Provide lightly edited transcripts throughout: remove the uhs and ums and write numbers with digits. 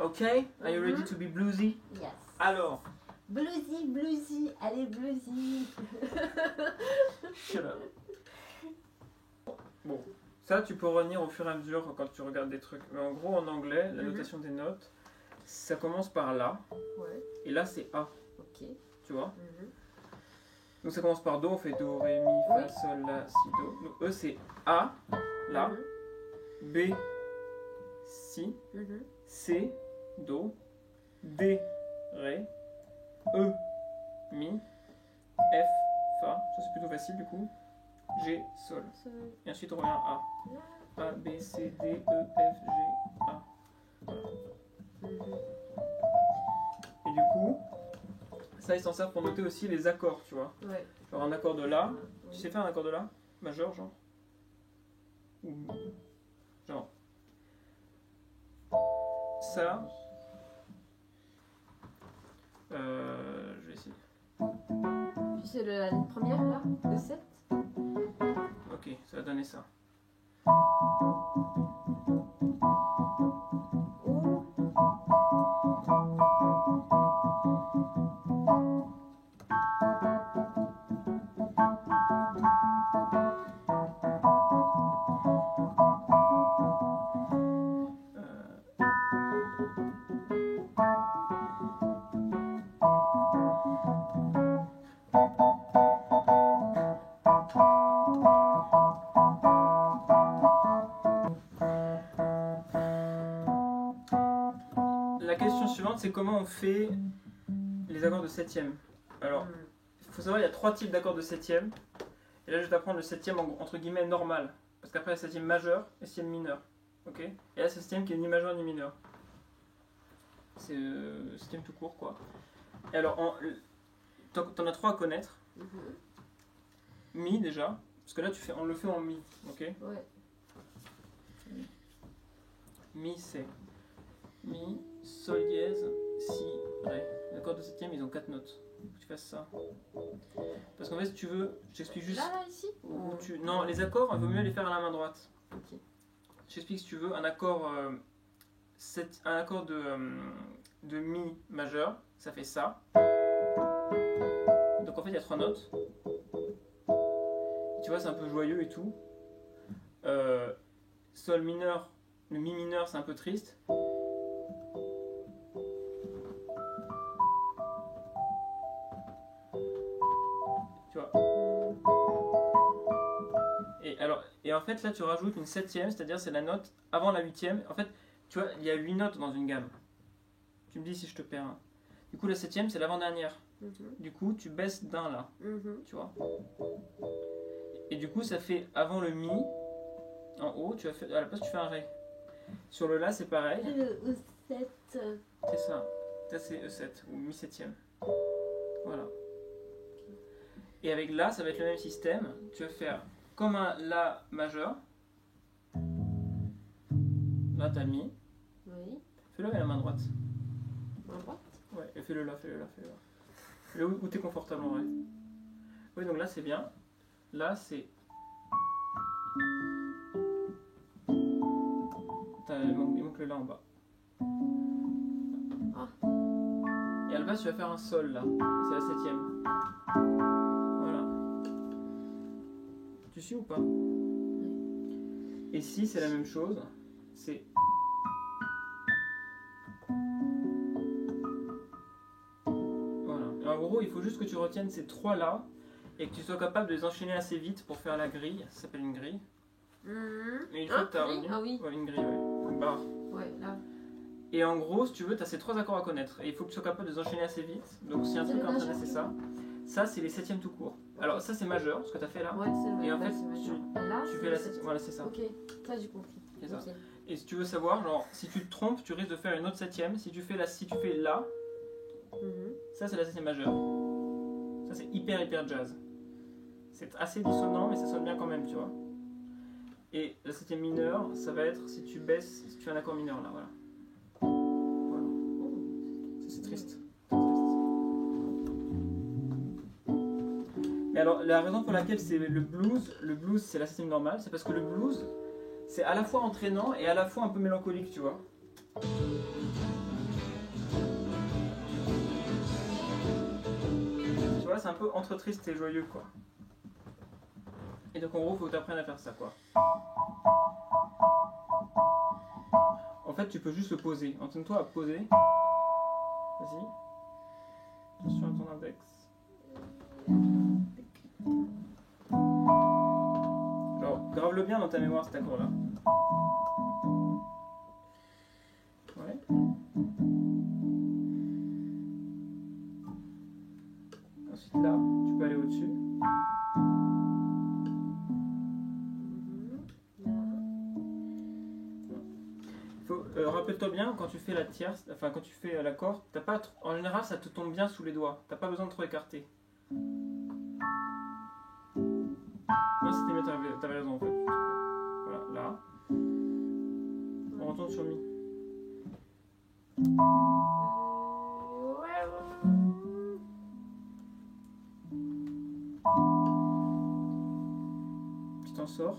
Ok? Are you ready to be bluesy? Yes. Alors, Bluesy, bluesy, allez bluesy. shut up. Bon, ça tu peux revenir au fur et à mesure quand tu regardes des trucs. Mais en gros, en anglais, la notation des notes, ça commence par La. Ouais. Et là, c'est A. Ok. Tu vois? Donc ça commence par Do, on fait Do, Ré, Mi, Fa, Oui. Sol, La, Si, Do. Donc E, c'est A, La. B, Si. C, Do. D, Ré. E, Mi. F, Fa. Ça c'est plutôt facile du coup. G, Sol. Et ensuite on revient à A. A, B, C, D, E, F, G, A. Voilà. Et du coup, ça ils s'en servent pour noter aussi les accords, tu vois. Ouais. Genre un accord de La. Tu sais faire un accord de La? Majeur, genre? Ou genre. Ça. Je vais essayer. Puis c'est la première là, le 7. Ok, ça va donner ça. O. La question suivante, c'est comment on fait les accords de septième. Alors, il faut savoir, il y a 3 types d'accords de septième. Et là, je vais t'apprendre le septième entre guillemets normal. Parce qu'après, il y a le septième majeur et le septième mineur. Ok? Et là, c'est le septième qui est ni majeur ni mineur. C'est le septième tout court, quoi. Et alors, t'en as 3 à connaître. Mi déjà. Parce que là, on le fait en mi. Ok? Ouais. Mi, c'est Mi, Sol dièse, Si, Ré. Les accords de septième, ils ont 4 notes. Faut que tu fasses ça. Parce qu'en fait, si tu veux, je t'explique juste. Là, ici Non, les accords, il vaut mieux les faire à la main droite. Ok. Je t'explique si tu veux. Un accord, de Mi majeur, ça fait ça. Donc en fait, il y a 3 notes. Tu vois, c'est un peu joyeux et tout. Sol mineur, le Mi mineur, c'est un peu triste. Tu vois. Et en fait, là, tu rajoutes une septième, c'est-à-dire c'est la note avant la huitième. En fait, tu vois, il y a 8 notes dans une gamme. Tu me dis si je te perds un. Du coup, la septième, c'est l'avant-dernière. Du coup, tu baisses d'un là. Tu vois. Et du coup, ça fait avant le Mi, en haut, à la place, tu fais un Ré. Sur le La, c'est pareil. Le E7. C'est ça. Ça, c'est E7, ou Mi septième. Voilà. Et avec La, ça va être le même système. Tu vas faire comme un La majeur. Là, t'as Mi. Oui. Fais-le avec la main droite. En droite. Ouais, et fais-le là, fais-le là, fais-le là. Fais-le où t'es confortable en vrai. Oui, donc là, c'est bien. Là, c'est... Il manque le La en bas. Ah. Et à la base, tu vas faire un Sol là. C'est la septième. Voilà. Tu suis ou pas? Et Si, c'est la même chose. C'est... Voilà. Et en gros, il faut juste que tu retiennes ces 3 là et que tu sois capable de les enchaîner assez vite pour faire la grille. Ça s'appelle une grille. Et une fois que tu as retenu... Ah oui. Ouais, une grille, ouais. Une barre. Ouais, là. Et en gros, si tu veux, tu as ces 3 accords à connaître. Et il faut que tu sois capable de les enchaîner assez vite. Donc si un truc à entraîner, c'est ça. Ça, c'est les septièmes tout court. Alors ça, c'est majeur, ce que tu as fait là. Ouais, c'est le Et en là, fait, c'est majeur. Là, tu c'est fais le la 7. septième. Voilà, c'est ça. Ok, ça j'ai compris. C'est ça. Ok. Et si tu veux savoir, genre, si tu te trompes, tu risques de faire une autre septième. Si tu fais là, ça c'est la septième majeure. Ça c'est hyper jazz. C'est assez dissonant, mais ça sonne bien quand même, tu vois. Et la septième mineure, ça va être si tu baisses, si tu fais un accord mineur là, voilà. Voilà. Ça c'est triste. Mais alors, la raison pour laquelle c'est le blues c'est la septième normale, c'est parce que le blues, c'est à la fois entraînant et à la fois un peu mélancolique, tu vois. vois, c'est un peu entre triste et joyeux, quoi. Et donc en gros, faut que tu apprennes à faire ça, quoi. En fait, tu peux juste le poser. Entraîne-toi à poser. Vas-y. Attention à ton index. Alors, grave-le bien dans ta mémoire cet accord-là. Ouais. Ensuite là, tu peux aller au-dessus. Rappelle-toi bien, quand tu fais la tierce, enfin quand tu fais l'accord, t'as pas en général ça te tombe bien sous les doigts. T'as pas besoin de trop écarter. Non, c'était mieux, t'avais raison en fait. Voilà, là. On retourne sur mi. Tu t'en sors.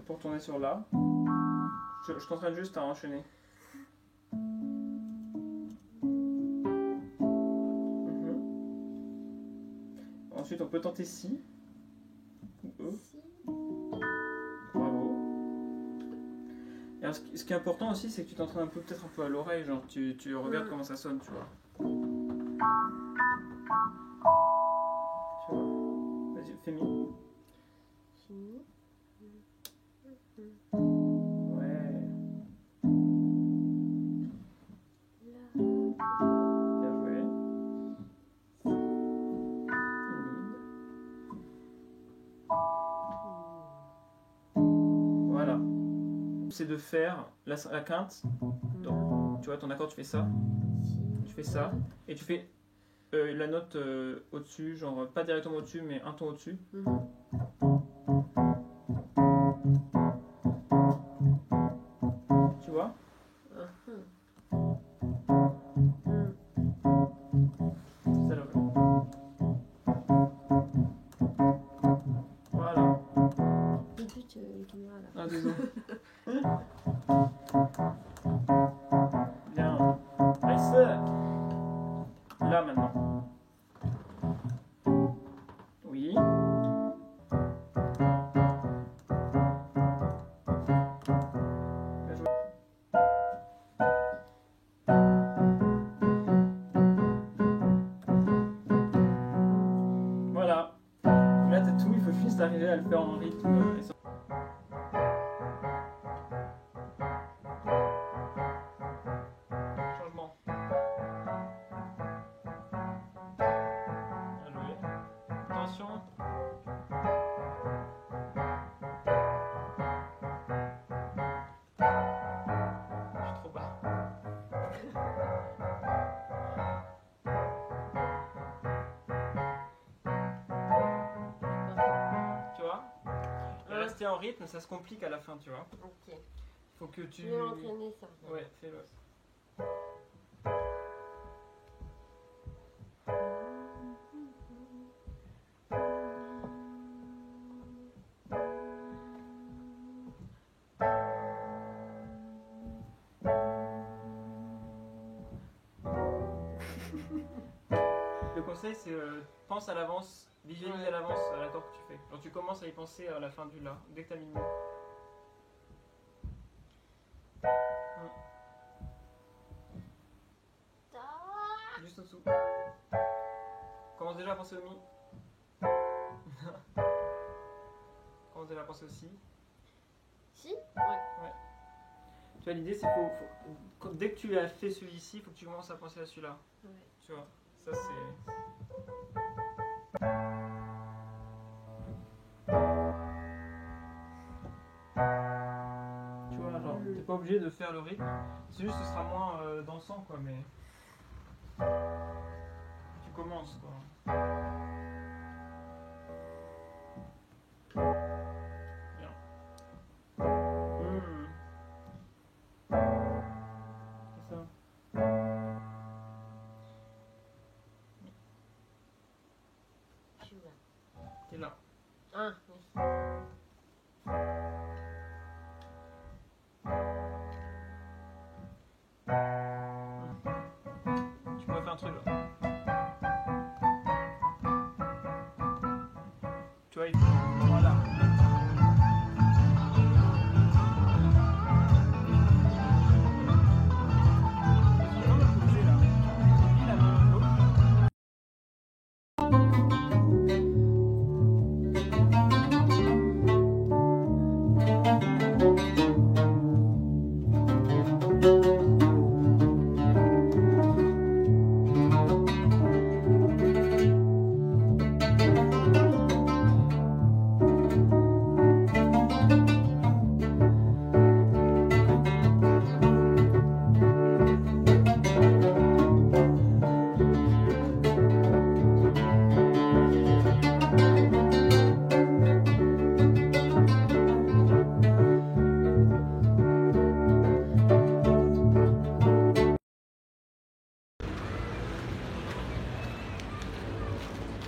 Pour retourner sur là. Je t'entraîne juste à enchaîner. Ensuite, on peut tenter si. Ou E. Bravo. Et alors, ce qui est important aussi, c'est que tu t'entraînes peut-être un peu à l'oreille. Genre, tu regardes comment ça sonne, tu vois. Tu vois. Vas-y, fais mi. C'est de faire la quinte. Donc, tu vois, ton accord, tu fais ça. Tu fais ça. Et tu fais la note au-dessus, genre pas directement au-dessus, mais un ton au-dessus. Tu vois? C'est ça le rêve. Voilà. Ah, désolé. Bien. Nice. Là maintenant. Oui. Bien joué. Voilà. Là t'as tout, il faut juste arriver à le faire en rythme. Rester en rythme, ça se complique à la fin, tu vois. Ok. Faut que tu... Je vais entraîner ça. Ouais, fais-le. Le conseil, c'est pense à l'avance, visualise à l'avance l'accord que tu fais. Genre tu commences à y penser à la fin du la, dès que t'as mis le mot. Juste en dessous. Commence déjà à penser au mi. Commence déjà à penser au si. Si? Ouais. Tu vois, l'idée c'est dès que tu as fait celui-ci, il faut que tu commences à penser à celui-là. Ouais. Tu vois, ça c'est... Tu vois, genre, t'es pas obligé de faire le rythme. C'est juste que ce sera moins dansant, quoi, mais... Tu commences, quoi. Bien. C'est ça. Je suis là. T'es là. Ah, oui. Tu pourrais faire un truc là.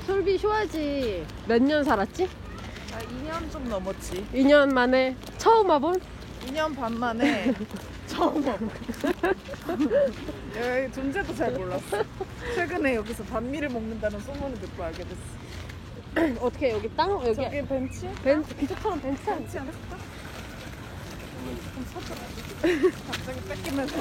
솔비 쉬어야지. 몇 년 살았지? 나 2년 좀 넘었지. 2년 만에 처음 와본? 2년 반 만에 처음 와본. 여기 존재도 잘 몰랐어. 최근에 여기서 반미를 먹는다는 소문을 듣고 알게 됐어. 어떻게 여기 땅? 여기 저기 벤치? 기적처럼 벤치 벤치 안 했을까? 좀 서더라. 갑자기 뺏기면서.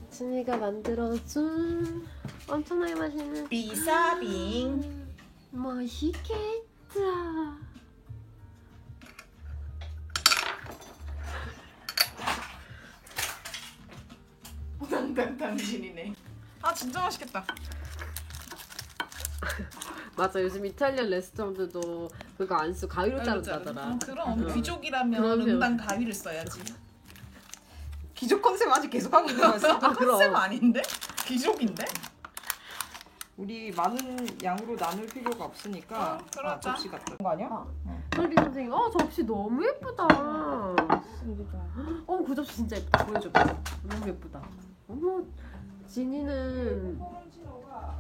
진이가 만들어준 엄청나게 맛있는 비사빙. 맛있겠다. 당신이네. 아 진짜 맛있겠다. 맞아, 요즘 이탈리안 레스토랑들도 그거 안 쓰고 가위로 자른다더라. 그럼 귀족이라면 그러면. 응당 가위를 써야지. 귀족 컨셉 아직 계속하고 있는 거였어? 그럼. 컨셉 아닌데? 귀족인데? 우리 많은 양으로 나눌 필요가 없으니까 그러자. 접시 갖다 거 아니야? 솔비 선생님, 접시 너무 예쁘다. 그 접시 진짜 예쁘다. 보여줘봐. 너무 예쁘다. 어머, 진이는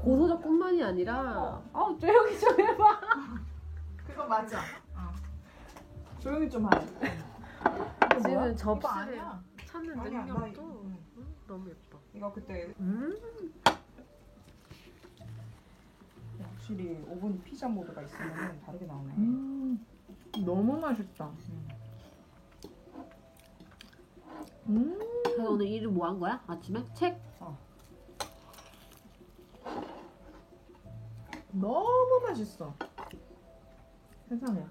고소적뿐만이 아니라 조용히 좀 해봐. 그거 맞아. 조용히 좀 하래. 진이는 이거 접시를 아니야. 찾는 아니야, 능력도 너무 예뻐. 이거 그때 음. 확실히 오븐 피자 모드가 있으면 다르게 나오네. 너무 맛있다. 그래서 오늘 일을 뭐 한 거야? 아침에? 책? 너무 맛있어. 세상에.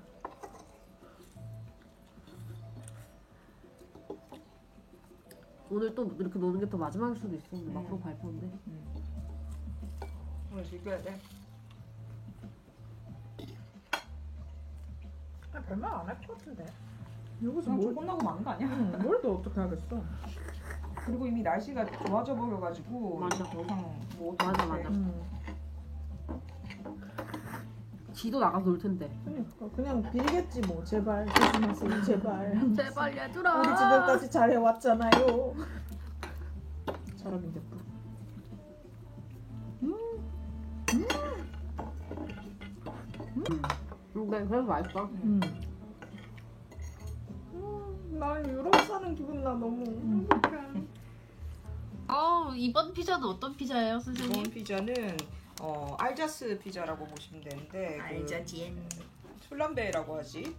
오늘 또 이렇게 노는 게 또 마지막일 수도 있어. 막으로 발표인데. 오늘 즐겨야 돼. 별말 안 할 것 같은데. 여기서 뭘 끝나고 마는 거 아니야? 뭘 또 어떻게 하겠어? 그리고 이미 날씨가 좋아져 버려가지고 맞아. 더 이상 뭐 맞아, 어떻게 맞아. 지도 나가서 놀 텐데. 그러니까 그냥 빌겠지 뭐. 제발 조심하세요. 제발. 제발 얘들아. 우리 지금까지 잘해왔잖아요. 사람인데 또. 네, 그래서 맛있어. 난 유럽 사는 기분 나 너무 행복해. 이번 피자는 어떤 피자예요, 선생님? 이번 피자는 알자스 피자라고 보시면 되는데 알자지엔. 플람베라고 하지.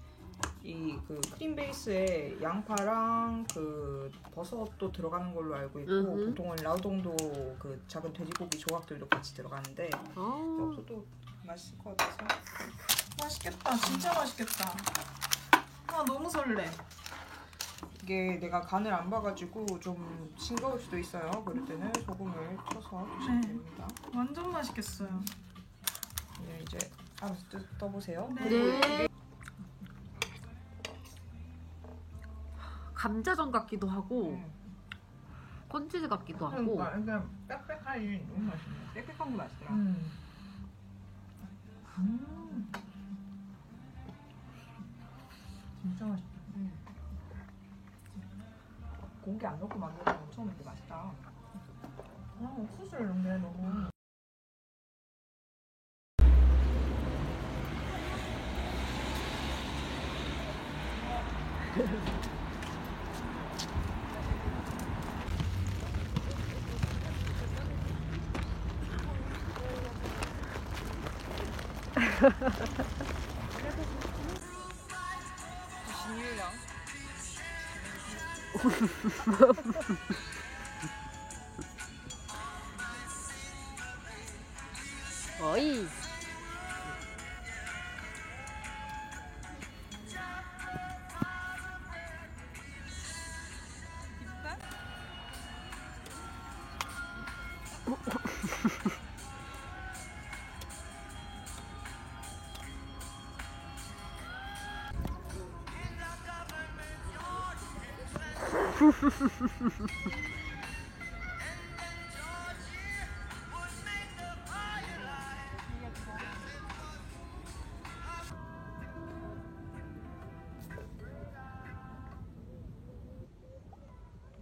이 그 크림 베이스에 양파랑 그 버섯도 들어가는 걸로 알고 있고 보통은 라우동도 그 작은 돼지고기 조각들도 같이 들어가는데 없어도 맛있을 것 같아서. 맛있겠다. 진짜 맛있겠다. 아 너무 설레. 이게 내가 간을 안 봐가지고 좀 싱거울 수도 있어요. 그럴 때는 소금을 쳐서 드시면 됩니다. 완전 맛있겠어요. 네, 이제 한번 떠보세요. 네. 감자전 같기도 하고 콘치즈 같기도 하고. 그러니까 빽빽하니 너무 맛있네. 빽빽한 게 맛있더라. 진짜 맛있다. 고기 안 넣고 만들면 엄청 맛있다. 아, 옥수수를 넣네 너무. 신유양. 어이.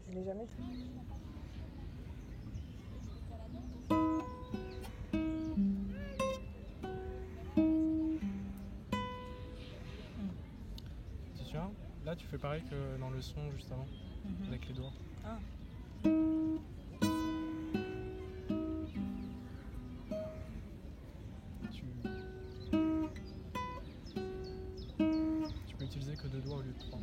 Je l'ai jamais fait. Tu vois, là tu fais pareil que dans le son juste avant, avec les doigts. Ah. Tu peux utiliser que 2 doigts au lieu de 3.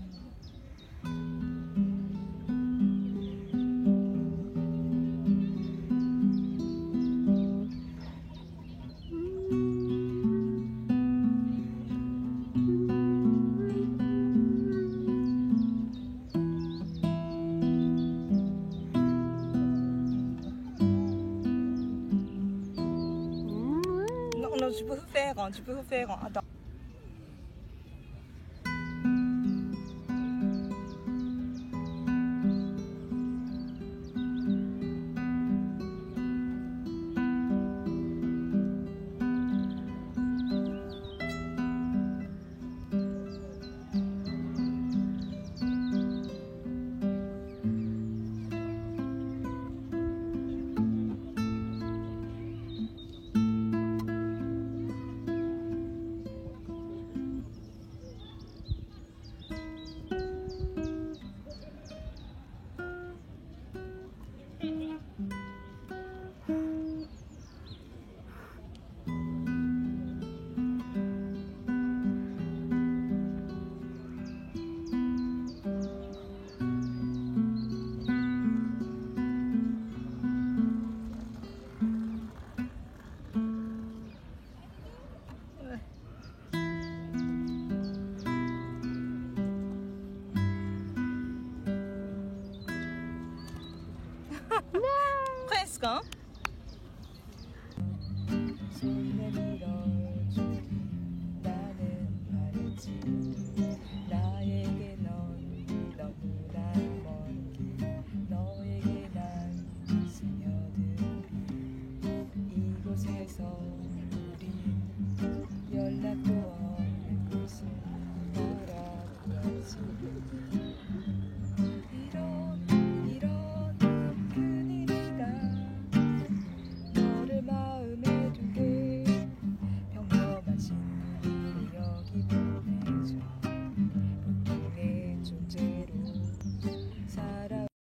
Non, tu peux faire, tu peux faire. Attends. Presque, hein? 이곳에서